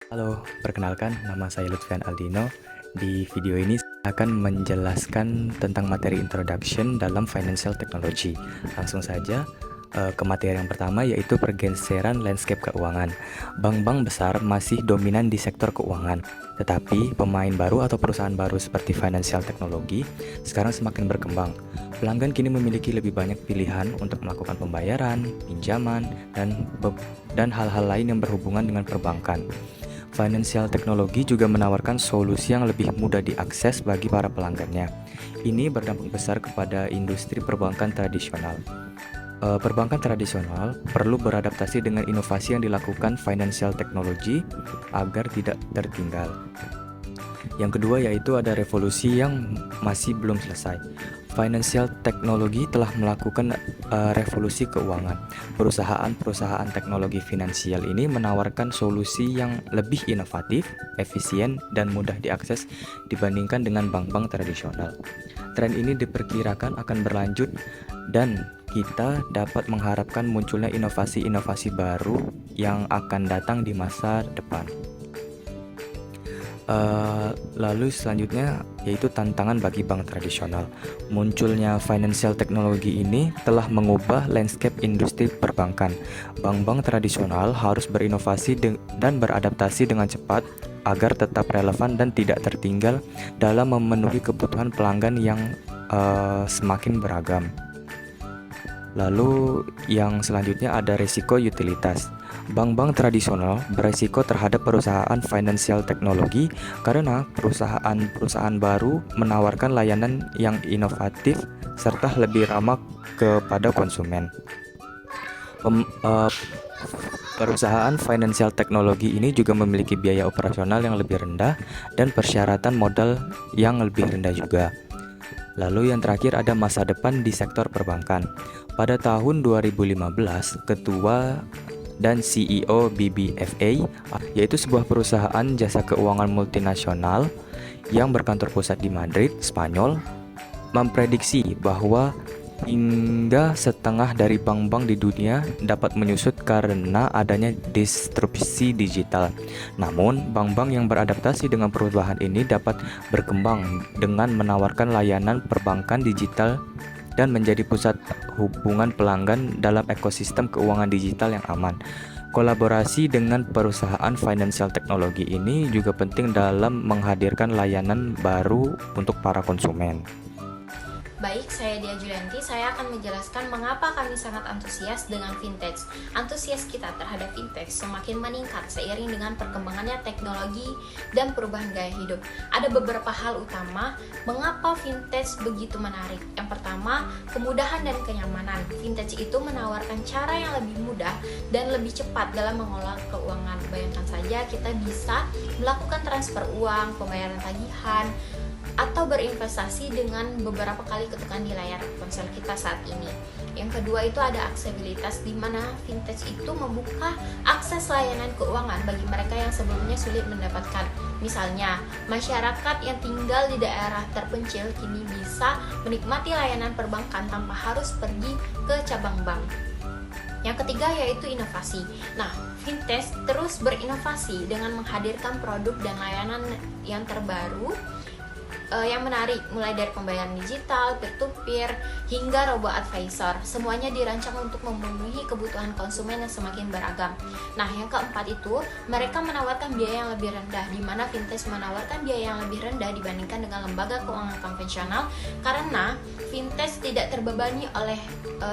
Halo, perkenalkan nama saya Lutfian Aldino. Di video ini saya akan menjelaskan tentang materi introduction dalam financial technology. Langsung saja ke materi yang pertama, yaitu pergeseran landscape keuangan. Bank-bank besar masih dominan di sektor keuangan, tetapi pemain baru atau perusahaan baru seperti financial technology sekarang semakin berkembang. Pelanggan kini memiliki lebih banyak pilihan untuk melakukan pembayaran, pinjaman, dan hal-hal lain yang berhubungan dengan perbankan. Financial technology juga menawarkan solusi yang lebih mudah diakses bagi para pelanggannya. Ini berdampak besar kepada industri perbankan tradisional. Perbankan tradisional perlu beradaptasi dengan inovasi yang dilakukan financial technology agar tidak tertinggal. Yang kedua yaitu ada revolusi yang masih belum selesai. Financial technology telah melakukan revolusi keuangan. Perusahaan-perusahaan teknologi finansial ini menawarkan solusi yang lebih inovatif, efisien, dan mudah diakses dibandingkan dengan bank-bank tradisional. Tren ini diperkirakan akan berlanjut dan kita dapat mengharapkan munculnya inovasi-inovasi baru yang akan datang di masa depan. Lalu selanjutnya yaitu tantangan bagi bank tradisional. Munculnya financial technology ini telah mengubah landscape industri perbankan. Bank-bank tradisional harus berinovasi dan beradaptasi dengan cepat agar tetap relevan dan tidak tertinggal dalam memenuhi kebutuhan pelanggan yang semakin beragam. Lalu yang selanjutnya ada risiko utilitas. Bank-bank tradisional beresiko terhadap perusahaan financial technology karena perusahaan-perusahaan baru menawarkan layanan yang inovatif serta lebih ramah kepada konsumen. Perusahaan financial technology ini juga memiliki biaya operasional yang lebih rendah dan persyaratan modal yang lebih rendah juga. Lalu yang terakhir ada masa depan di sektor perbankan. Pada tahun 2015, Ketua dan CEO BBVA, yaitu sebuah perusahaan jasa keuangan multinasional yang berkantor pusat di Madrid, Spanyol, memprediksi bahwa hingga setengah dari bank-bank di dunia dapat menyusut karena adanya disrupsi digital. Namun, bank-bank yang beradaptasi dengan perubahan ini dapat berkembang dengan menawarkan layanan perbankan digital dan menjadi pusat hubungan pelanggan dalam ekosistem keuangan digital yang aman. Kolaborasi dengan perusahaan financial technology ini juga penting dalam menghadirkan layanan baru untuk para konsumen. Baik, saya Dia Julianti. Saya akan menjelaskan mengapa kami sangat antusias dengan fintech. Antusias kita terhadap fintech semakin meningkat seiring dengan perkembangannya teknologi dan perubahan gaya hidup. Ada beberapa hal utama mengapa fintech begitu menarik. Yang pertama, kemudahan dan kenyamanan. Fintech itu menawarkan cara yang lebih mudah dan lebih cepat dalam mengelola keuangan. Bayangkan saja kita bisa melakukan transfer uang, pembayaran tagihan, atau berinvestasi dengan beberapa kali ketukan di layar ponsel kita saat ini. Yang kedua itu ada aksesibilitas, di mana fintech itu membuka akses layanan keuangan bagi mereka yang sebelumnya sulit mendapatkan. Misalnya, masyarakat yang tinggal di daerah terpencil kini bisa menikmati layanan perbankan tanpa harus pergi ke cabang bank. Yang ketiga yaitu inovasi. Nah, fintech terus berinovasi dengan menghadirkan produk dan layanan yang terbaru yang menarik, mulai dari pembayaran digital, peer-to-peer, hingga robo advisor. Semuanya dirancang untuk memenuhi kebutuhan konsumen yang semakin beragam. Nah, yang keempat itu, mereka menawarkan biaya yang lebih rendah, di mana fintech menawarkan biaya yang lebih rendah dibandingkan dengan lembaga keuangan konvensional, karena fintech tidak terbebani oleh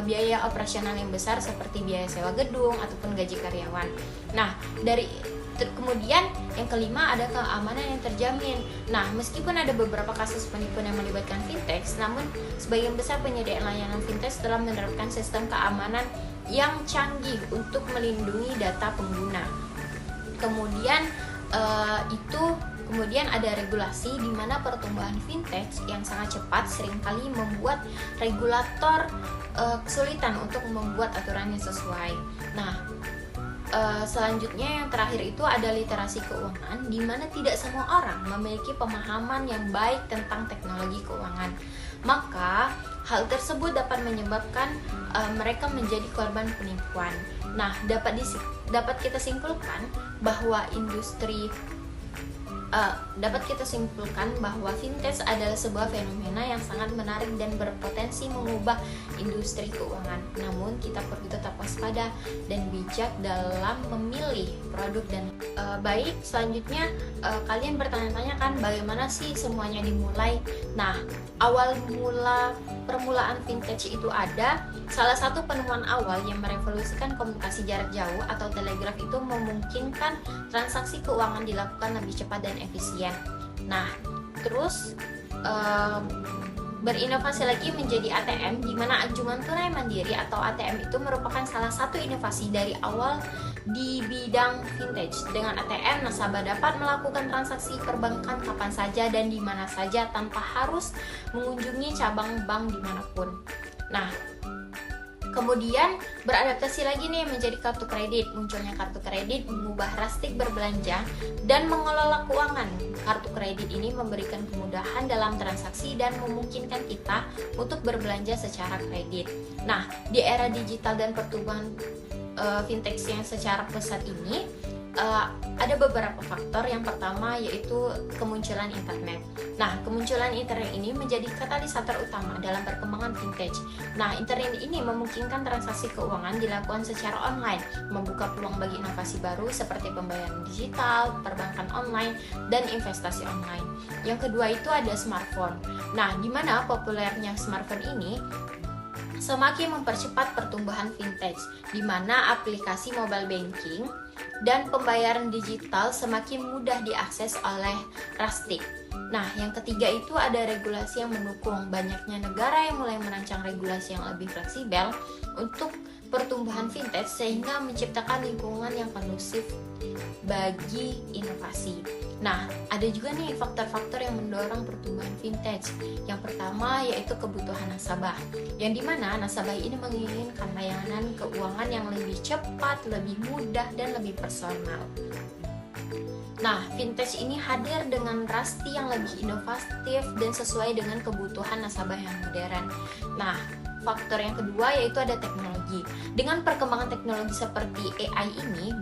biaya operasional yang besar seperti biaya sewa gedung ataupun gaji karyawan. Nah, kemudian yang kelima ada keamanan yang terjamin. Nah, meskipun ada beberapa kasus penipuan yang melibatkan fintech, namun sebagian besar penyediaan layanan fintech telah menerapkan sistem keamanan yang canggih untuk melindungi data pengguna. Kemudian Kemudian ada regulasi, di mana pertumbuhan fintech yang sangat cepat seringkali membuat regulator kesulitan untuk membuat aturan yang sesuai. Nah, selanjutnya yang terakhir itu ada literasi keuangan, di mana tidak semua orang memiliki pemahaman yang baik tentang teknologi keuangan. Maka Hal tersebut dapat menyebabkan mereka menjadi korban penipuan. Nah, dapat kita simpulkan bahwa fintech adalah sebuah fenomena yang sangat menarik dan berpotensi mengubah industri keuangan. Namun, kita perlu tetap waspada dan bijak dalam memilih produk dan baik. Selanjutnya, kalian bertanya-tanya kan bagaimana sih semuanya dimulai? Nah, permulaan fintech itu ada. Salah satu penemuan awal yang merevolusikan komunikasi jarak jauh atau telegraf itu memungkinkan transaksi keuangan dilakukan lebih cepat dan efisien. Nah, terus berinovasi lagi menjadi ATM, di mana anjungan tunai mandiri atau ATM itu merupakan salah satu inovasi dari awal di bidang fintech. Dengan ATM, nasabah dapat melakukan transaksi perbankan kapan saja dan di mana saja tanpa harus mengunjungi cabang bank dimanapun. Nah, kemudian beradaptasi lagi nih menjadi kartu kredit. Munculnya kartu kredit mengubah drastik berbelanja dan mengelola keuangan. Kartu kredit ini memberikan kemudahan dalam transaksi dan memungkinkan kita untuk berbelanja secara kredit. Nah, di era digital dan pertumbuhan fintech yang secara pesat ini, ada beberapa faktor. Yang pertama yaitu kemunculan internet. Nah, kemunculan internet ini menjadi katalisator utama dalam perkembangan fintech. Nah, internet ini memungkinkan transaksi keuangan dilakukan secara online, membuka peluang bagi inovasi baru seperti pembayaran digital, perbankan online, dan investasi online. Yang kedua itu ada smartphone. Nah, di mana populernya smartphone ini semakin mempercepat pertumbuhan fintech, di mana aplikasi mobile banking dan pembayaran digital semakin mudah diakses oleh drastik. Nah, yang ketiga itu ada regulasi yang mendukung. Banyaknya negara yang mulai merancang regulasi yang lebih fleksibel untuk pertumbuhan fintech sehingga menciptakan lingkungan yang kondusif bagi inovasi. Nah, ada juga nih faktor-faktor yang mendorong pertumbuhan fintech. Yang pertama yaitu kebutuhan nasabah, yang dimana nasabah ini menginginkan layanan keuangan yang lebih cepat, lebih mudah, dan lebih personal. Nah, fintech ini hadir dengan rasti yang lebih inovatif dan sesuai dengan kebutuhan nasabah yang modern. Nah, faktor yang kedua yaitu ada teknologi. Dengan perkembangan teknologi seperti AI ini,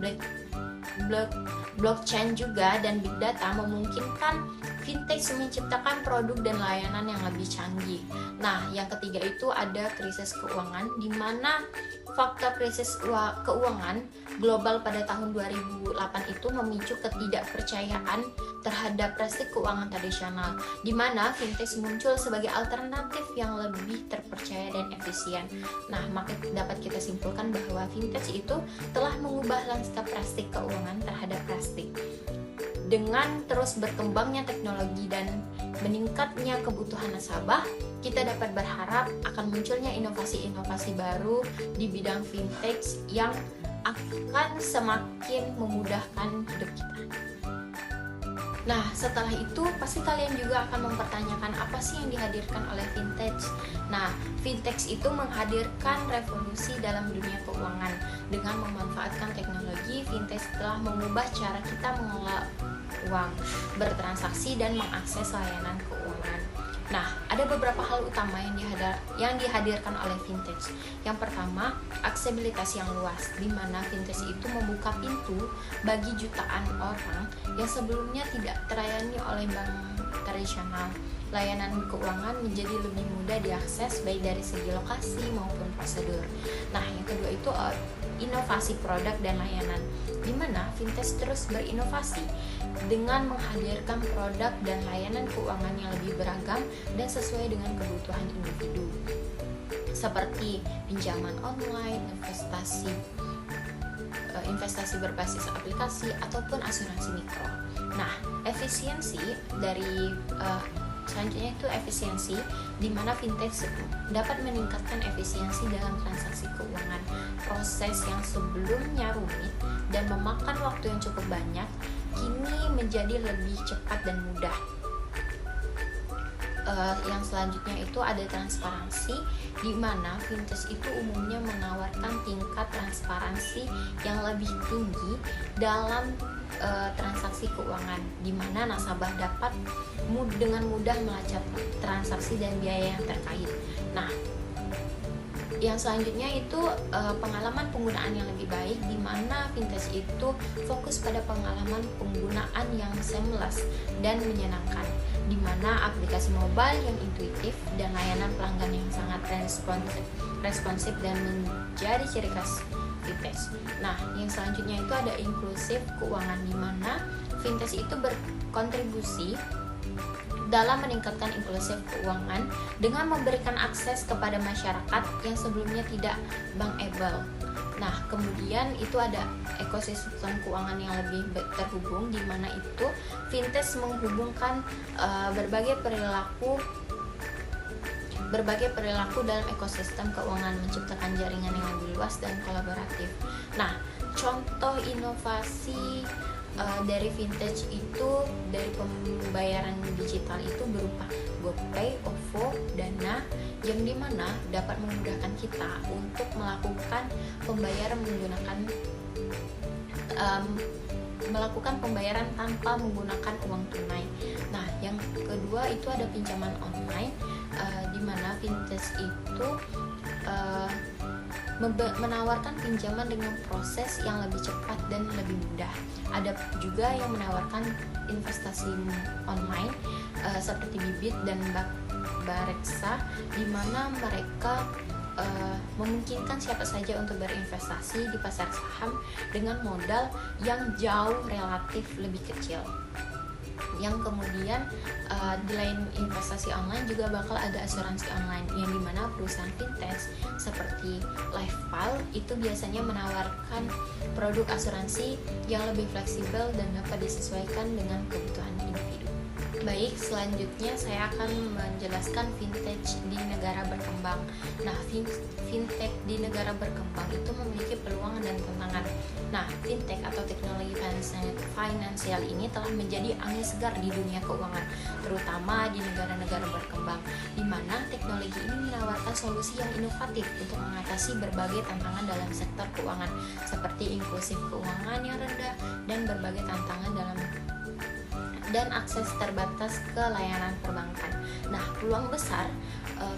blockchain juga dan big data memungkinkan fintech menciptakan produk dan layanan yang lebih canggih. Nah, yang ketiga itu ada krisis keuangan, di mana faktor krisis keuangan global pada tahun 2008 itu memicu ketidakpercayaan terhadap praktik keuangan tradisional, di mana fintech muncul sebagai alternatif yang lebih terpercaya dan efisien. Nah, maka dapat kita simpulkan bahwa fintech itu telah mengubah lanskap praktik keuangan terhadap plastik. Dengan terus berkembangnya teknologi dan meningkatnya kebutuhan nasabah, kita dapat berharap akan munculnya inovasi-inovasi baru di bidang fintech yang akan semakin memudahkan hidup kita. Nah, setelah itu pasti kalian juga akan mempertanyakan apa sih yang dihadirkan oleh fintech. Nah, fintech itu menghadirkan revolusi dalam dunia keuangan. Dengan memanfaatkan teknologi, fintech telah mengubah cara kita mengelola uang, bertransaksi, dan mengakses layanan keuangan. Nah, ada beberapa hal utama yang dihadirkan oleh fintech. Yang pertama, aksesibilitas yang luas, di mana fintech itu membuka pintu bagi jutaan orang yang sebelumnya tidak terlayani oleh bank tradisional. Layanan keuangan menjadi lebih mudah diakses baik dari segi lokasi maupun prosedur. Nah, yang kedua itu inovasi produk dan layanan, di mana fintech terus berinovasi dengan menghadirkan produk dan layanan keuangan yang lebih beragam dan sesuai dengan kebutuhan individu, seperti pinjaman online, investasi berbasis aplikasi, ataupun asuransi mikro. Nah, efisiensi dari selanjutnya itu efisiensi, di mana fintech dapat meningkatkan efisiensi dalam transaksi keuangan. Proses yang sebelumnya rumit dan memakan waktu yang cukup banyak, kini menjadi lebih cepat dan mudah. Yang selanjutnya itu ada transparansi, di mana fintech itu umumnya menawarkan tingkat transparansi yang lebih tinggi dalam transaksi keuangan, di mana nasabah dapat dengan mudah melacak transaksi dan biaya yang terkait. Nah, yang selanjutnya itu pengalaman penggunaan yang lebih baik, di mana fintech itu fokus pada pengalaman penggunaan yang seamless dan menyenangkan, di mana aplikasi mobile yang intuitif dan layanan pelanggan yang sangat responsif dan menjadi ciri khas fintech. Nah, yang selanjutnya itu ada inklusif keuangan, di mana fintech itu berkontribusi dalam meningkatkan inklusif keuangan dengan memberikan akses kepada masyarakat yang sebelumnya tidak bankable. Nah, kemudian itu ada ekosistem keuangan yang lebih terhubung, di mana itu fintech menghubungkan berbagai perilaku dalam ekosistem keuangan, menciptakan jaringan yang lebih luas dan kolaboratif. Nah, contoh inovasi dari fintech itu dari pembayaran digital itu berupa GoPay, OVO, Dana, yang dimana dapat memudahkan kita untuk melakukan pembayaran tanpa menggunakan uang tunai. Nah, yang kedua itu ada pinjaman online, di mana fintech itu menawarkan pinjaman dengan proses yang lebih cepat dan lebih mudah. Ada juga yang menawarkan investasi online seperti Bibit dan Bareksa, di mana mereka memungkinkan siapa saja untuk berinvestasi di pasar saham dengan modal yang jauh relatif lebih kecil. Yang kemudian di lain investasi online juga bakal ada asuransi online, yang dimana perusahaan fintech seperti Lifepal itu biasanya menawarkan produk asuransi yang lebih fleksibel dan dapat disesuaikan dengan kebutuhan individu. Baik, selanjutnya saya akan menjelaskan fintech di negara berkembang. Nah, fintech di negara berkembang itu memiliki peluang dan tantangan. Nah, fintech atau teknologi finansial ini telah menjadi angin segar di dunia keuangan, terutama di negara-negara berkembang, di mana teknologi ini menawarkan solusi yang inovatif untuk mengatasi berbagai tantangan dalam sektor keuangan, seperti inklusif keuangan yang rendah dan berbagai tantangan dan akses terbatas ke layanan perbankan. Nah, peluang besar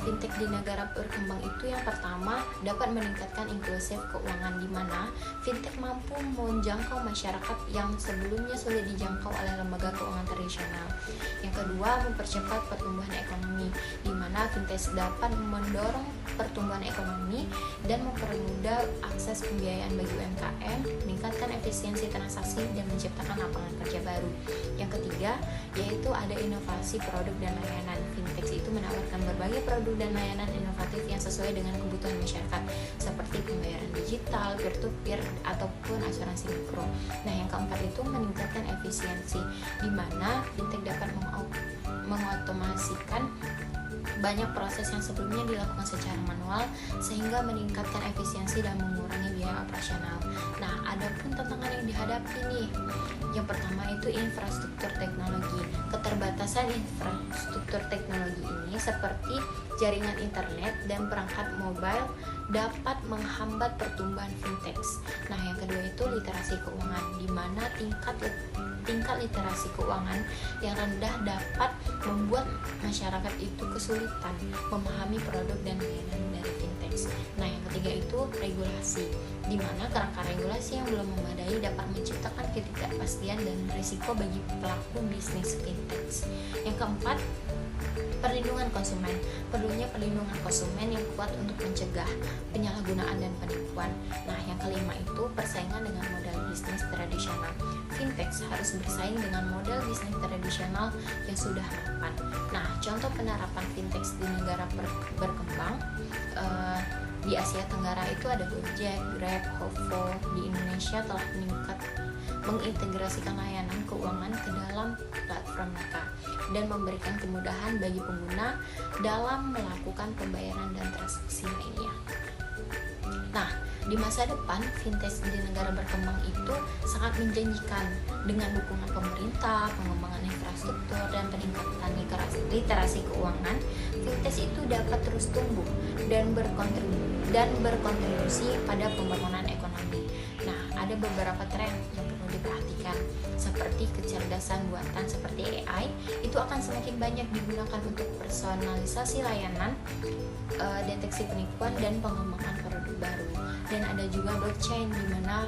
fintech di negara berkembang itu yang pertama dapat meningkatkan inklusif keuangan, di mana fintech mampu menjangkau masyarakat yang sebelumnya sulit dijangkau oleh lembaga keuangan tradisional. Yang kedua, mempercepat pertumbuhan ekonomi, di mana fintech dapat mendorong pertumbuhan ekonomi dan mempermudah akses pembiayaan bagi UMKM, meningkatkan efisiensi transaksi dan menciptakan lapangan kerja baru. Yang ketiga, yaitu ada inovasi produk dan layanan. Fintech itu menawarkan berbagai produk dan layanan inovatif yang sesuai dengan kebutuhan masyarakat, seperti pembayaran digital, peer-to-peer, ataupun asuransi mikro. Nah, yang keempat itu meningkatkan efisiensi, di mana fintech dapat mengotomasikan banyak proses yang sebelumnya dilakukan secara manual, sehingga meningkatkan efisiensi dan mengurangi biaya operasional. Nah, ada pun tantangan yang dihadapi nih. Yang pertama itu infrastruktur teknologi. Keterbatasan infrastruktur teknologi ini seperti jaringan internet dan perangkat mobile dapat menghambat pertumbuhan fintech. Nah, yang kedua itu literasi keuangan, di mana tingkat literasi keuangan yang rendah dapat membuat masyarakat itu kesulitan memahami produk dan layanan dari fintech. Nah, yang ketiga itu regulasi, di mana kerangka regulasi yang belum memadai dapat menciptakan ketidakpastian dan risiko bagi pelaku bisnis fintech. Yang keempat, perlindungan konsumen. Perlunya perlindungan konsumen yang kuat untuk mencegah penyalahgunaan dan penipuan. Nah, yang kelima itu persaingan dengan modal bisnis tradisional. Fintech harus bersaing dengan model bisnis tradisional yang sudah mapan. Nah, contoh penerapan fintech di negara berkembang di Asia Tenggara itu ada Gojek, Grab, OVO. Di Indonesia telah mengintegrasikan layanan keuangan ke dalam platform mereka dan memberikan kemudahan bagi pengguna dalam melakukan pembayaran dan transaksi lainnya. Nah, di masa depan fintech di negara berkembang itu sangat menjanjikan. Dengan dukungan pemerintah, pengembangan infrastruktur, dan peningkatan literasi keuangan, fintech itu dapat terus tumbuh dan berkontribusi pada pembangunan ekonomi. Nah, ada beberapa tren yang perlu diperhatikan, seperti kecerdasan buatan seperti AI, itu akan semakin banyak digunakan untuk personalisasi layanan, deteksi penipuan, dan pengembangan produk baru. Dan ada juga blockchain, di mana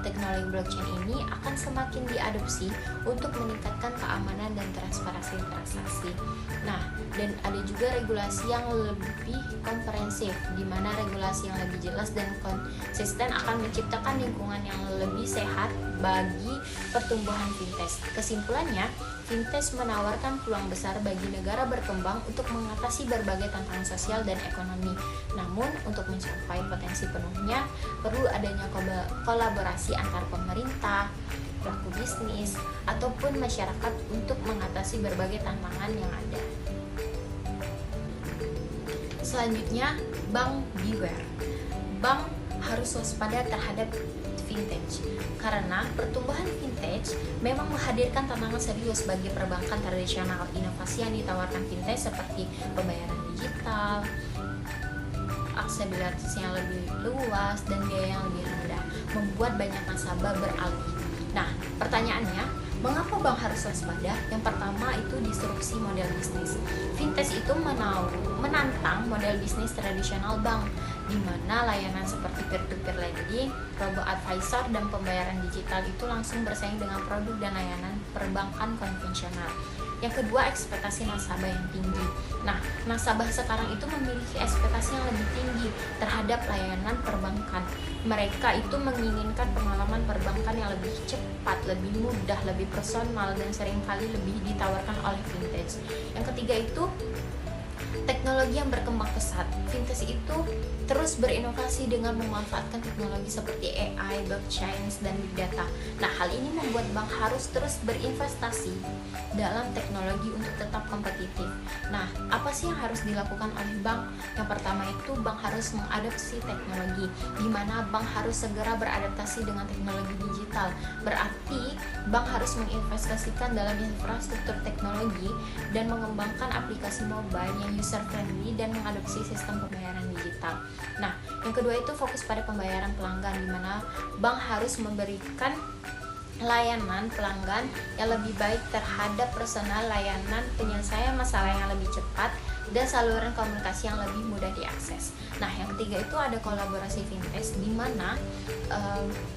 teknologi blockchain ini akan semakin diadopsi untuk meningkatkan keamanan dan transparansi transaksi. Nah, dan ada juga regulasi yang lebih komprehensif, di mana regulasi yang lebih jelas dan konsisten akan menciptakan lingkungan yang lebih sehat bagi pertumbuhan fintech. Kesimpulannya, fintech menawarkan peluang besar bagi negara berkembang untuk mengatasi berbagai tantangan sosial dan ekonomi. Namun, untuk mencapai potensi penuhnya, perlu adanya kolaborasi antar pemerintah, pelaku bisnis, ataupun masyarakat untuk mengatasi berbagai tantangan yang ada. Selanjutnya, bank beware. Bank harus waspada terhadap fintech, karena pertumbuhan fintech memang menghadirkan tantangan serius bagi perbankan tradisional. Inovasi yang ditawarkan fintech seperti pembayaran digital, aksesibilitas yang lebih luas, dan biaya yang lebih rendah membuat banyak nasabah beralih. Nah, pertanyaannya, mengapa bank harus waspada? Yang pertama itu disrupsi model bisnis. Fintech itu menantang model bisnis tradisional bank, di mana layanan seperti peer-to-peer lending, robo-advisor, dan pembayaran digital itu langsung bersaing dengan produk dan layanan perbankan konvensional. Yang kedua, ekspektasi nasabah yang tinggi. Nah, nasabah sekarang itu memiliki ekspektasi yang lebih tinggi terhadap layanan perbankan. Mereka itu menginginkan pengalaman perbankan yang lebih cepat, lebih mudah, lebih personal, dan seringkali lebih ditawarkan oleh fintech. Yang ketiga itu teknologi yang berkembang pesat. Fintech itu terus berinovasi dengan memanfaatkan teknologi seperti AI, blockchain, dan big data. Nah, hal ini membuat bank harus terus berinvestasi dalam teknologi untuk tetap kompetitif. Nah, apa sih yang harus dilakukan oleh bank? Yang pertama itu bank harus mengadopsi teknologi, di mana bank harus segera beradaptasi dengan teknologi digital. Berarti bank harus menginvestasikan dalam infrastruktur teknologi dan mengembangkan aplikasi mobile yang user friendly dan mengadopsi sistem pembayaran digital. Nah, yang kedua itu fokus pada pembayaran pelanggan, di mana bank harus memberikan layanan pelanggan yang lebih baik terhadap personal, layanan penyelesaian masalah yang lebih cepat, dan saluran komunikasi yang lebih mudah diakses. Nah, yang ketiga itu ada kolaborasi fintech, di mana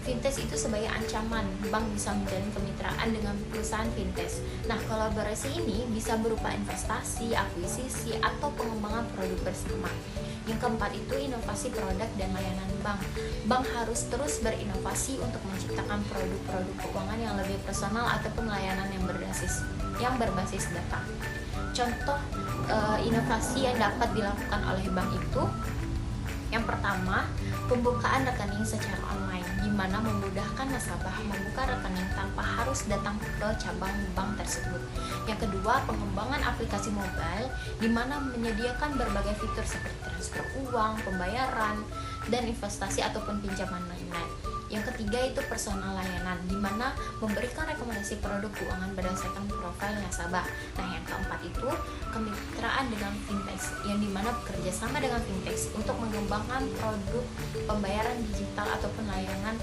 fintech itu sebagai ancaman bank bisa menjalin kemitraan dengan perusahaan fintech. Nah, kolaborasi ini bisa berupa investasi, akuisisi, atau pengembangan produk bersama. Yang keempat itu inovasi produk dan layanan bank. Bank harus terus berinovasi untuk menciptakan produk-produk keuangan yang lebih personal ataupun layanan yang berbasis data. Contoh inovasi yang dapat dilakukan oleh bank itu, yang pertama, pembukaan rekening secara online, di mana memudahkan nasabah membuka rekening tanpa harus datang ke cabang bank tersebut. Yang kedua, pengembangan aplikasi mobile, di mana menyediakan berbagai fitur seperti transfer uang, pembayaran, dan investasi ataupun pinjaman lain-lain. Yang ketiga itu personal layanan, di mana memberikan rekomendasi produk keuangan berdasarkan profil nasabah. Nah, yang keempat itu kemitraan dengan fintech, yang dimana bekerja sama dengan fintech untuk mengembangkan produk pembayaran digital ataupun layanan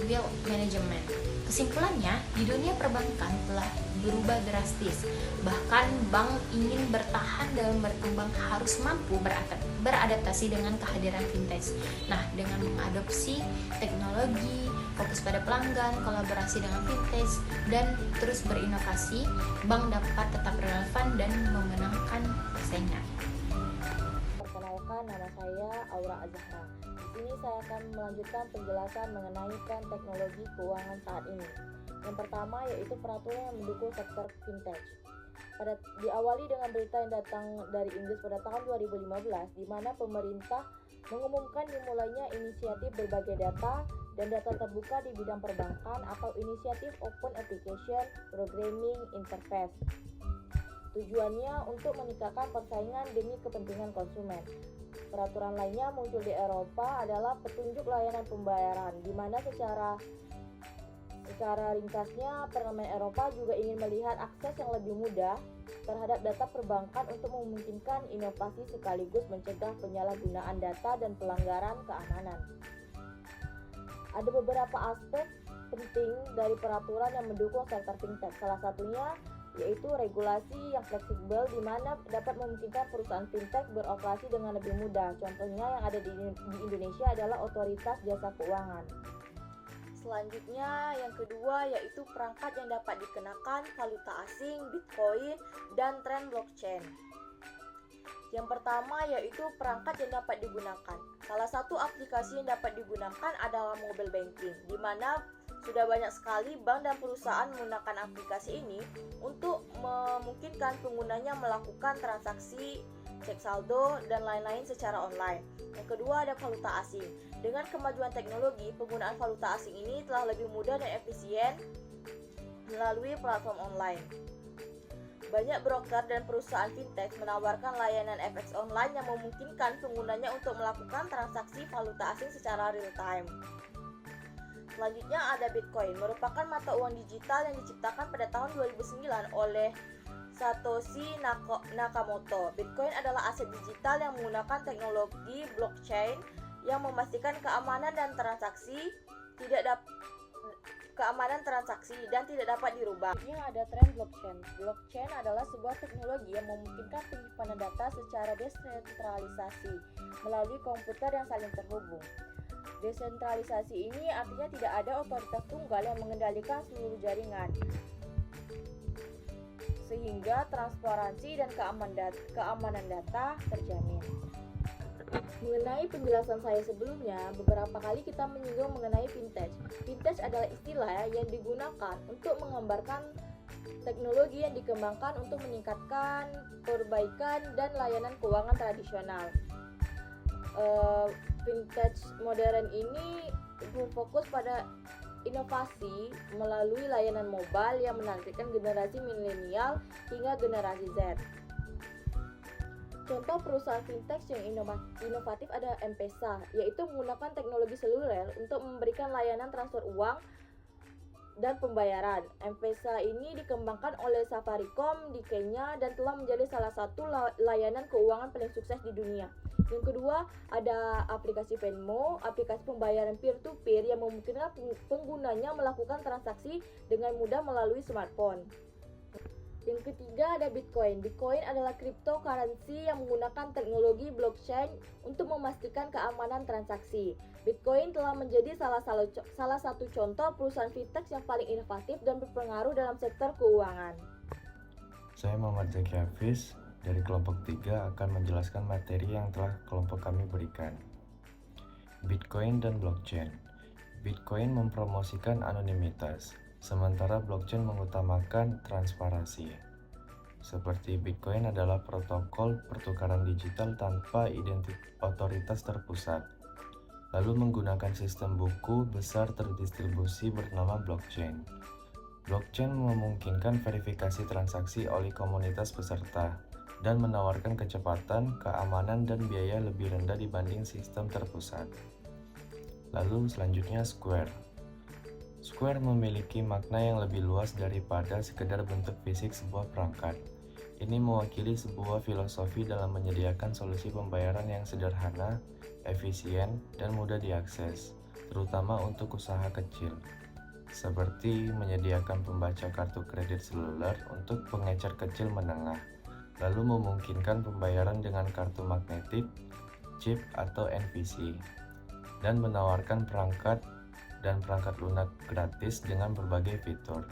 bill management. Kesimpulannya, di dunia perbankan telah berubah drastis. Bahkan bank ingin bertahan dan berkembang harus mampu beradaptasi dengan kehadiran fintech. Nah, dengan mengadopsi teknologi, fokus pada pelanggan, kolaborasi dengan fintech, dan terus berinovasi, bank dapat tetap relevan dan memenangkan persaingan. Perkenalkan, nama saya Aura Azahra. Di sini saya akan melanjutkan penjelasan mengenai tren teknologi keuangan saat ini. Yang pertama yaitu peraturan yang mendukung sektor fintech. Diawali dengan berita yang datang dari Inggris pada tahun 2015, di mana pemerintah mengumumkan dimulainya inisiatif berbagai data dan data terbuka di bidang perbankan atau inisiatif Open Application Programming Interface. Tujuannya untuk meningkatkan persaingan demi kepentingan konsumen. Peraturan lainnya muncul di Eropa adalah petunjuk layanan pembayaran, di mana secara Secara ringkasnya, Parlemen Eropa juga ingin melihat akses yang lebih mudah terhadap data perbankan untuk memungkinkan inovasi sekaligus mencegah penyalahgunaan data dan pelanggaran keamanan. Ada beberapa aspek penting dari peraturan yang mendukung sektor fintech. Salah satunya yaitu regulasi yang fleksibel di mana dapat memungkinkan perusahaan fintech beroperasi dengan lebih mudah. Contohnya yang ada di Indonesia adalah Otoritas Jasa Keuangan. Selanjutnya yang kedua yaitu perangkat yang dapat dikenakan valuta asing, Bitcoin, dan tren blockchain. Yang pertama yaitu perangkat yang dapat digunakan. Salah satu aplikasi yang dapat digunakan adalah mobile banking, di mana sudah banyak sekali bank dan perusahaan menggunakan aplikasi ini untuk memungkinkan penggunanya melakukan transaksi, cek saldo, dan lain-lain secara online. Yang kedua ada valuta asing. Dengan kemajuan teknologi, penggunaan valuta asing ini telah lebih mudah dan efisien melalui platform online. Banyak broker dan perusahaan fintech menawarkan layanan FX online yang memungkinkan penggunanya untuk melakukan transaksi valuta asing secara real time. Selanjutnya ada Bitcoin, merupakan mata uang digital yang diciptakan pada tahun 2009 oleh Satoshi Nakamoto. Bitcoin adalah aset digital yang menggunakan teknologi blockchain yang memastikan keamanan transaksi dan tidak dapat dirubah. Ini ada tren blockchain. Blockchain adalah sebuah teknologi yang memungkinkan penyimpanan data secara desentralisasi melalui komputer yang saling terhubung. Desentralisasi ini artinya tidak ada otoritas tunggal yang mengendalikan seluruh jaringan, sehingga transparansi dan keamanan data terjamin. Mengenai penjelasan saya sebelumnya, beberapa kali kita menyinggung mengenai vintage. Vintage adalah istilah yang digunakan untuk menggambarkan teknologi yang dikembangkan untuk meningkatkan perbaikan dan layanan keuangan tradisional. Vintage modern ini berfokus pada inovasi melalui layanan mobile yang menargetkan generasi milenial hingga generasi Z. Contoh perusahaan fintech yang inovatif ada M-Pesa, yaitu menggunakan teknologi seluler untuk memberikan layanan transfer uang dan pembayaran. M-Pesa ini dikembangkan oleh Safaricom di Kenya dan telah menjadi salah satu layanan keuangan paling sukses di dunia. Yang kedua, ada aplikasi Venmo, aplikasi pembayaran peer-to-peer yang memungkinkan penggunanya melakukan transaksi dengan mudah melalui smartphone. Yang ketiga ada Bitcoin. Bitcoin adalah cryptocurrency yang menggunakan teknologi blockchain untuk memastikan keamanan transaksi. Bitcoin telah menjadi salah satu contoh perusahaan fintech yang paling inovatif dan berpengaruh dalam sektor keuangan. Saya Muhammad Zaki Hafiz dari kelompok 3 akan menjelaskan materi yang telah kelompok kami berikan. Bitcoin dan blockchain. Bitcoin mempromosikan anonimitas, sementara blockchain mengutamakan transparansi. Seperti Bitcoin adalah protokol pertukaran digital tanpa otoritas terpusat, lalu menggunakan sistem buku besar terdistribusi bernama blockchain. Blockchain memungkinkan verifikasi transaksi oleh komunitas peserta dan menawarkan kecepatan, keamanan, dan biaya lebih rendah dibanding sistem terpusat. Lalu selanjutnya Square. Square memiliki makna yang lebih luas daripada sekedar bentuk fisik sebuah perangkat. Ini mewakili sebuah filosofi dalam menyediakan solusi pembayaran yang sederhana, efisien, dan mudah diakses, terutama untuk usaha kecil, seperti menyediakan pembaca kartu kredit seluler untuk pengecer kecil menengah, lalu memungkinkan pembayaran dengan kartu magnetik, chip, atau NFC, dan menawarkan perangkat lunak gratis dengan berbagai fitur.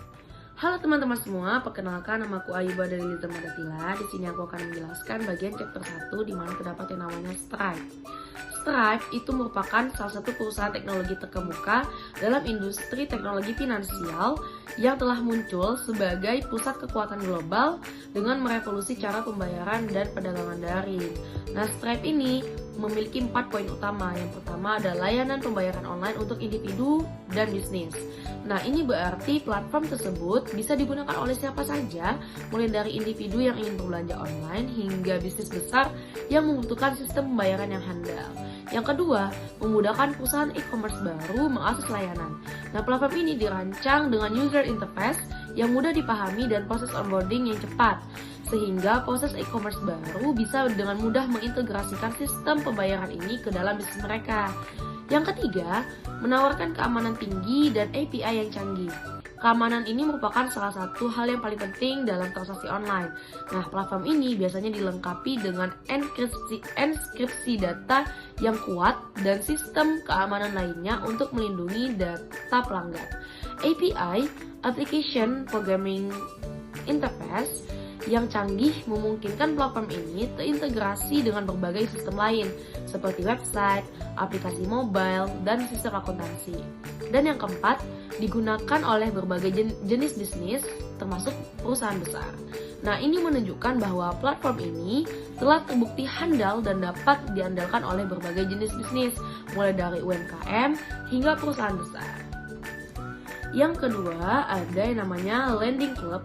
Halo teman-teman semua, perkenalkan namaku Ayuba dari Lita Madatila. Di sini aku akan menjelaskan bagian chapter 1 di mana terdapat yang namanya Stripe. Stripe itu merupakan salah satu perusahaan teknologi terkemuka dalam industri teknologi finansial yang telah muncul sebagai pusat kekuatan global dengan merevolusi cara pembayaran dan perdagangan daring. Nah, Stripe ini memiliki 4 poin utama. Yang pertama ada layanan pembayaran online untuk individu dan bisnis. Nah, ini berarti platform tersebut bisa digunakan oleh siapa saja, mulai dari individu yang ingin berbelanja online hingga bisnis besar yang membutuhkan sistem pembayaran yang handal. Yang kedua, memudahkan perusahaan e-commerce baru mengakses layanan. Nah, platform ini dirancang dengan user interface yang mudah dipahami dan proses onboarding yang cepat, sehingga proses e-commerce baru bisa dengan mudah mengintegrasikan sistem pembayaran ini ke dalam bisnis mereka. Yang ketiga, menawarkan keamanan tinggi dan API yang canggih. Keamanan ini merupakan salah satu hal yang paling penting dalam transaksi online. Nah, platform ini biasanya dilengkapi dengan enkripsi data yang kuat dan sistem keamanan lainnya untuk melindungi data pelanggan. API, Application Programming Interface, yang canggih memungkinkan platform ini terintegrasi dengan berbagai sistem lain seperti website, aplikasi mobile, dan sistem akuntansi. Dan yang keempat, digunakan oleh berbagai jenis bisnis termasuk perusahaan besar. Nah, ini menunjukkan bahwa platform ini telah terbukti handal dan dapat diandalkan oleh berbagai jenis bisnis, mulai dari UMKM hingga perusahaan besar. Yang kedua, ada yang namanya Lending Club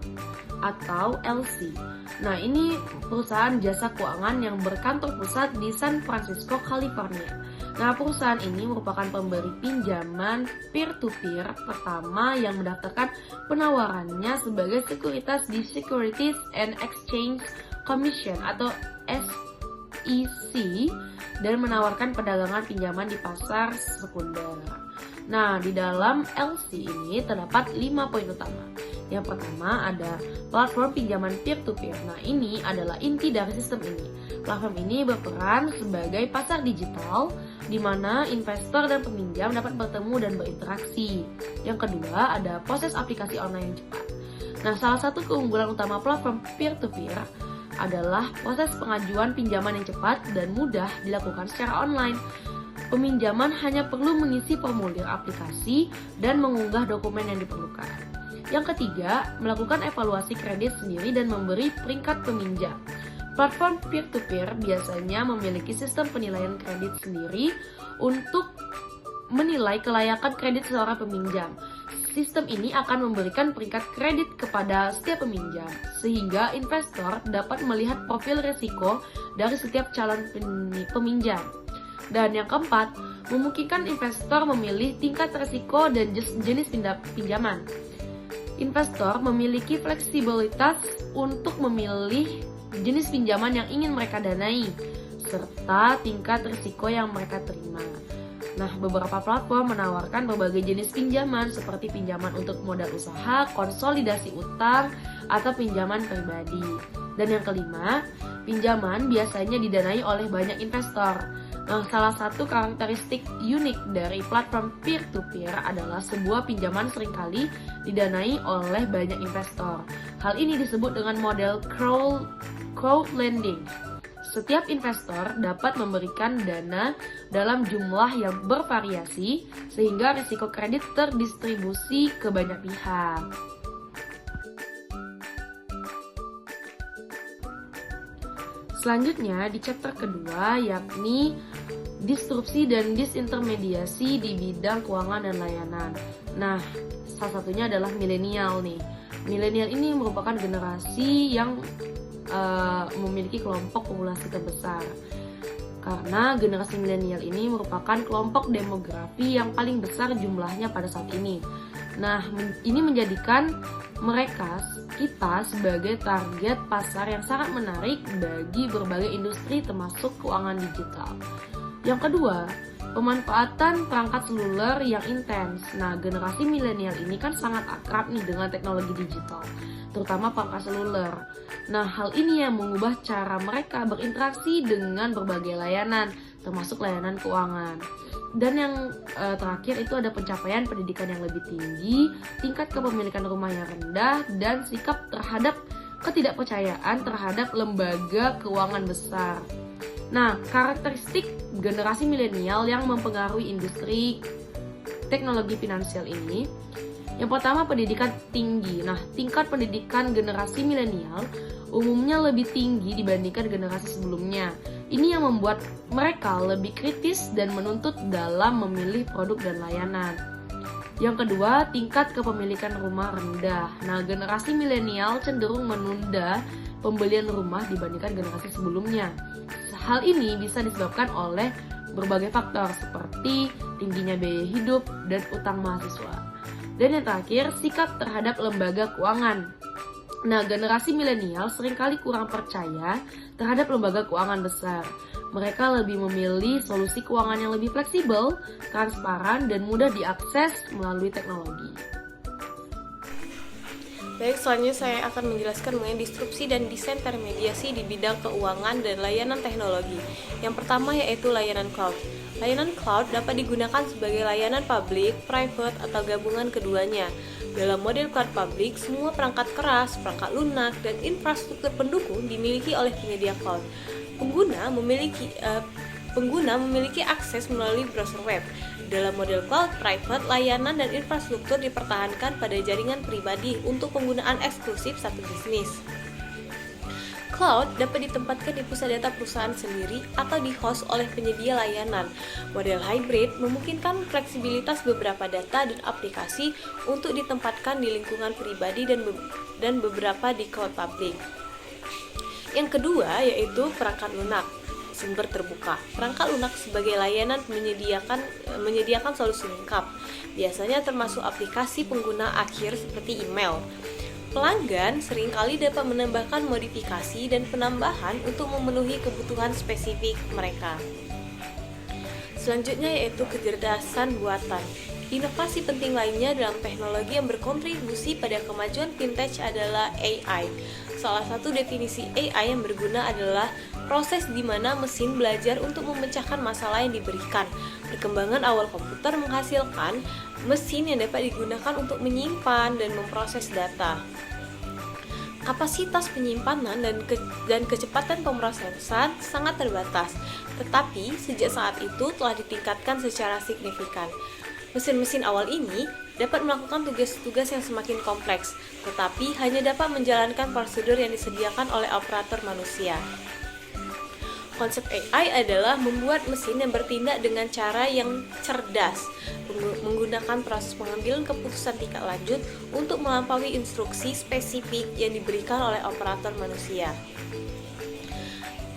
atau LC. Nah, ini perusahaan jasa keuangan yang berkantor pusat di San Francisco, California. Nah, perusahaan ini merupakan pemberi pinjaman peer-to-peer pertama yang mendaftarkan penawarannya sebagai sekuritas di Securities and Exchange Commission atau SEC dan menawarkan perdagangan pinjaman di pasar sekunder. Nah, di dalam LC ini terdapat 5 poin utama. Yang pertama ada platform pinjaman peer-to-peer. Nah, ini adalah inti dari sistem ini. Platform ini berperan sebagai pasar digital di mana investor dan peminjam dapat bertemu dan berinteraksi. Yang kedua ada proses aplikasi online yang cepat. Nah, salah satu keunggulan utama platform peer-to-peer adalah proses pengajuan pinjaman yang cepat dan mudah dilakukan secara online. Peminjaman hanya perlu mengisi formulir aplikasi dan mengunggah dokumen yang diperlukan. Yang ketiga, melakukan evaluasi kredit sendiri dan memberi peringkat peminjam. Platform peer-to-peer biasanya memiliki sistem penilaian kredit sendiri untuk menilai kelayakan kredit seorang peminjam. Sistem ini akan memberikan peringkat kredit kepada setiap peminjam, sehingga investor dapat melihat profil risiko dari setiap calon peminjam. Dan yang keempat, memungkinkan investor memilih tingkat risiko dan jenis pinjaman. Investor memiliki fleksibilitas untuk memilih jenis pinjaman yang ingin mereka danai, serta tingkat risiko yang mereka terima. Nah, beberapa platform menawarkan berbagai jenis pinjaman seperti pinjaman untuk modal usaha, konsolidasi utang, atau pinjaman pribadi. Dan yang kelima, pinjaman biasanya didanai oleh banyak investor. Nah, salah satu karakteristik unik dari platform peer-to-peer adalah sebuah pinjaman seringkali didanai oleh banyak investor. Hal ini disebut dengan model crowdlending. Setiap investor dapat memberikan dana dalam jumlah yang bervariasi sehingga risiko kredit terdistribusi ke banyak pihak. Selanjutnya di chapter kedua yakni disrupsi dan disintermediasi di bidang keuangan dan layanan. Nah, salah satunya adalah milenial nih. Milenial ini merupakan generasi yang memiliki kelompok populasi terbesar. Karena generasi milenial ini merupakan kelompok demografi yang paling besar jumlahnya pada saat ini. Nah, ini menjadikan kita sebagai target pasar yang sangat menarik bagi berbagai industri termasuk keuangan digital. Yang kedua, pemanfaatan perangkat seluler yang intens. Nah, generasi milenial ini kan sangat akrab nih dengan teknologi digital, terutama perangkat seluler. Nah, hal ini yang mengubah cara mereka berinteraksi dengan berbagai layanan, termasuk layanan keuangan. Dan yang terakhir itu ada pencapaian pendidikan yang lebih tinggi, tingkat kepemilikan rumah yang rendah, dan sikap terhadap ketidakpercayaan terhadap lembaga keuangan besar. Nah, karakteristik generasi milenial yang mempengaruhi industri teknologi finansial ini, yang pertama pendidikan tinggi. Nah, tingkat pendidikan generasi milenial umumnya lebih tinggi dibandingkan generasi sebelumnya. Ini yang membuat mereka lebih kritis dan menuntut dalam memilih produk dan layanan. Yang kedua, tingkat kepemilikan rumah rendah. Nah, generasi milenial cenderung menunda pembelian rumah dibandingkan generasi sebelumnya. Hal ini bisa disebabkan oleh berbagai faktor seperti tingginya biaya hidup dan utang mahasiswa. Dan yang terakhir, sikap terhadap lembaga keuangan. Nah, generasi milenial seringkali kurang percaya terhadap lembaga keuangan besar. Mereka lebih memilih solusi keuangan yang lebih fleksibel, transparan, dan mudah diakses melalui teknologi. Baik, selanjutnya saya akan menjelaskan mengenai disrupsi dan desain intermediasi di bidang keuangan dan layanan teknologi. Yang pertama yaitu layanan cloud. Layanan cloud dapat digunakan sebagai layanan publik, private, atau gabungan keduanya. Dalam model cloud publik, semua perangkat keras, perangkat lunak, dan infrastruktur pendukung dimiliki oleh penyedia cloud. Pengguna memiliki akses melalui browser web. Dalam model cloud private, layanan dan infrastruktur dipertahankan pada jaringan pribadi untuk penggunaan eksklusif satu bisnis. Cloud dapat ditempatkan di pusat data perusahaan sendiri atau di-host oleh penyedia layanan. Model hybrid memungkinkan fleksibilitas beberapa data dan aplikasi untuk ditempatkan di lingkungan pribadi dan beberapa di cloud publik. Yang kedua yaitu perangkat lunak sumber terbuka. Perangkat lunak sebagai layanan menyediakan solusi lengkap, biasanya termasuk aplikasi pengguna akhir seperti email. Pelanggan seringkali dapat menambahkan modifikasi dan penambahan untuk memenuhi kebutuhan spesifik mereka. Selanjutnya yaitu kecerdasan buatan. Inovasi penting lainnya dalam teknologi yang berkontribusi pada kemajuan fintech adalah AI. Salah satu definisi AI yang berguna adalah proses di mana mesin belajar untuk memecahkan masalah yang diberikan. Perkembangan awal komputer menghasilkan mesin yang dapat digunakan untuk menyimpan dan memproses data. Kapasitas penyimpanan dan kecepatan pemrosesan sangat terbatas, tetapi sejak saat itu telah ditingkatkan secara signifikan. Mesin-mesin awal ini dapat melakukan tugas-tugas yang semakin kompleks, tetapi hanya dapat menjalankan prosedur yang disediakan oleh operator manusia. Konsep AI adalah membuat mesin yang bertindak dengan cara yang cerdas, menggunakan proses pengambilan keputusan tingkat lanjut untuk melampaui instruksi spesifik yang diberikan oleh operator manusia.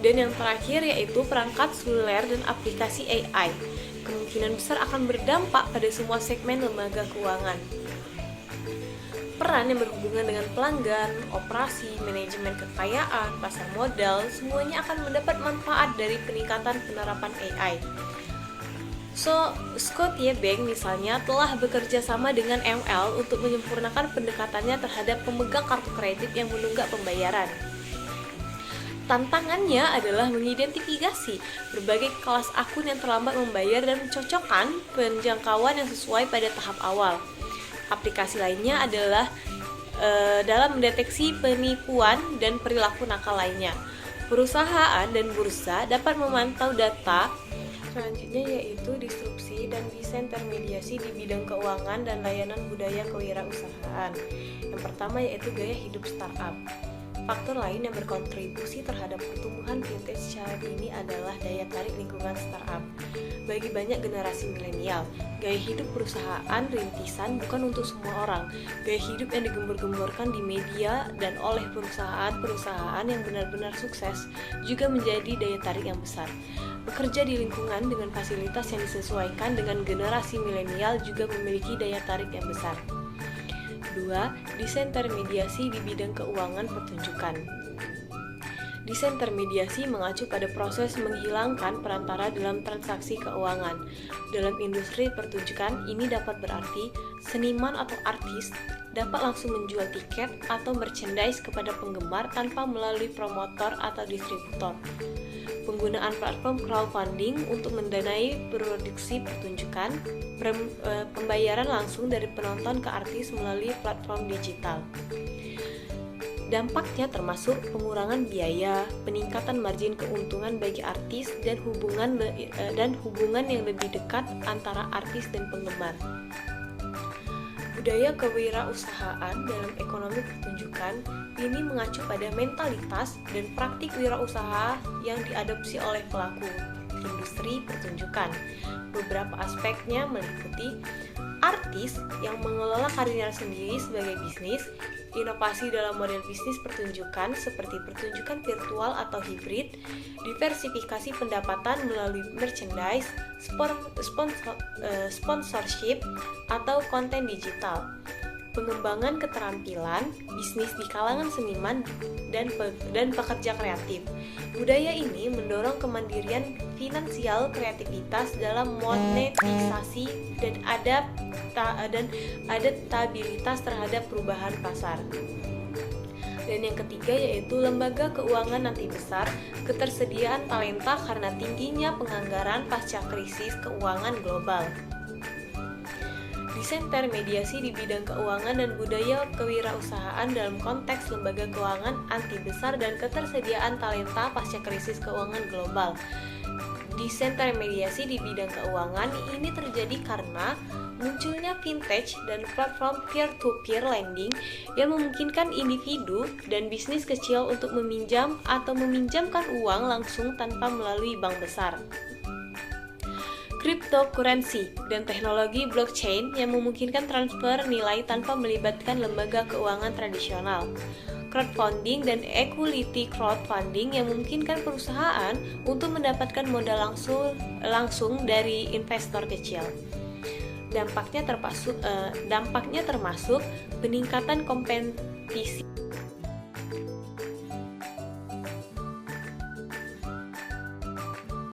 Dan yang terakhir yaitu perangkat seluler dan aplikasi AI. Kemungkinan besar akan berdampak pada semua segmen lembaga keuangan. Peran yang berhubungan dengan pelanggan, operasi, manajemen kekayaan, pasar modal, semuanya akan mendapat manfaat dari peningkatan penerapan AI. Scotiabank misalnya telah bekerja sama dengan ML untuk menyempurnakan pendekatannya terhadap pemegang kartu kredit yang menunggak pembayaran. Tantangannya adalah mengidentifikasi berbagai kelas akun yang terlambat membayar dan mencocokkan penjangkauan yang sesuai pada tahap awal. Aplikasi lainnya adalah dalam mendeteksi penipuan dan perilaku nakal lainnya. Perusahaan dan bursa dapat memantau data. Selanjutnya yaitu disrupsi dan desain intermediasi di bidang keuangan dan layanan budaya kewirausahaan. Yang pertama yaitu gaya hidup startup. Faktor lain yang berkontribusi terhadap pertumbuhan fintech saat ini adalah daya tarik lingkungan startup. Bagi banyak generasi milenial, gaya hidup perusahaan rintisan bukan untuk semua orang. Gaya hidup yang digembor-gemborkan di media dan oleh perusahaan-perusahaan yang benar-benar sukses juga menjadi daya tarik yang besar. Bekerja di lingkungan dengan fasilitas yang disesuaikan dengan generasi milenial juga memiliki daya tarik yang besar. 2. Desain intermediasi di bidang keuangan pertunjukan. Desain intermediasi mengacu pada proses menghilangkan perantara dalam transaksi keuangan. Dalam industri pertunjukan, ini dapat berarti seniman atau artis dapat langsung menjual tiket atau merchandise kepada penggemar tanpa melalui promotor atau distributor. Penggunaan platform crowdfunding untuk mendanai produksi pertunjukan, pembayaran langsung dari penonton ke artis melalui platform digital. Dampaknya termasuk pengurangan biaya, peningkatan margin keuntungan bagi artis, dan hubungan yang lebih dekat antara artis dan penggemar. Budaya kewirausahaan dalam ekonomi pertunjukan ini mengacu pada mentalitas dan praktik wirausaha yang diadopsi oleh pelaku industri pertunjukan. Beberapa aspeknya meliputi artis yang mengelola karirnya sendiri sebagai bisnis, inovasi dalam model bisnis pertunjukan seperti pertunjukan virtual atau hibrid, diversifikasi pendapatan melalui merchandise, sponsorship, atau konten digital, pengembangan keterampilan, bisnis di kalangan seniman dan pekerja kreatif. Budaya ini mendorong kemandirian finansial, kreativitas dalam monetisasi, dan adaptabilitas terhadap perubahan pasar. Dan yang ketiga yaitu lembaga keuangan nanti besar, ketersediaan talenta karena tingginya penganggaran pasca krisis keuangan global. Disintermediasi di bidang keuangan dan budaya kewirausahaan dalam konteks lembaga keuangan anti besar dan ketersediaan talenta pasca krisis keuangan global. Disintermediasi di bidang keuangan ini terjadi karena munculnya vintage dan platform peer-to-peer lending yang memungkinkan individu dan bisnis kecil untuk meminjam atau meminjamkan uang langsung tanpa melalui bank besar. Cryptocurrency dan teknologi blockchain yang memungkinkan transfer nilai tanpa melibatkan lembaga keuangan tradisional. Crowdfunding dan equity crowdfunding yang memungkinkan perusahaan untuk mendapatkan modal langsung dari investor kecil. Dampaknya termasuk peningkatan kompetisi